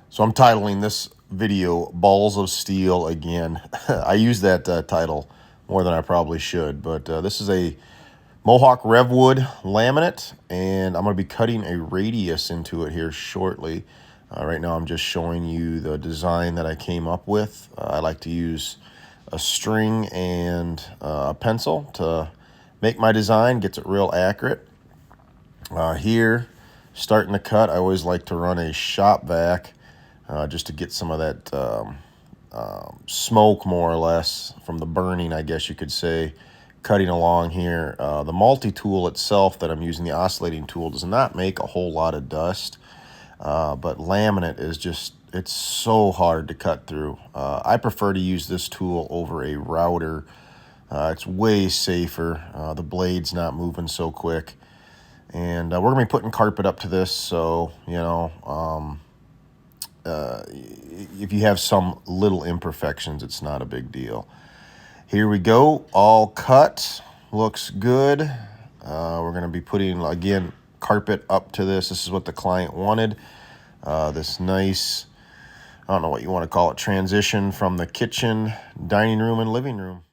So I'm titling this video Balls of Steel again. I use that title more than I probably should, but this is a Mohawk Revwood laminate, and I'm going to be cutting a radius into it here shortly. Right now I'm just showing you the design that I came up with. I like to use a string and a pencil to make my design, gets it real accurate. Here, starting the cut, I always like to run a shop vac just to get some of that smoke, more or less, from the burning, I guess you could say, cutting along here. The multi-tool itself that I'm using, the oscillating tool, does not make a whole lot of dust, but laminate is just, it's so hard to cut through. I prefer to use this tool over a router. It's way safer. The blade's not moving so quick. And we're going to be putting carpet up to this, so, you know, if you have some little imperfections, it's not a big deal. Here we go, all cut, looks good. We're going to be putting, again, carpet up to this. This is what the client wanted. This nice, I don't know what you want to call it, transition from the kitchen, dining room, and living room.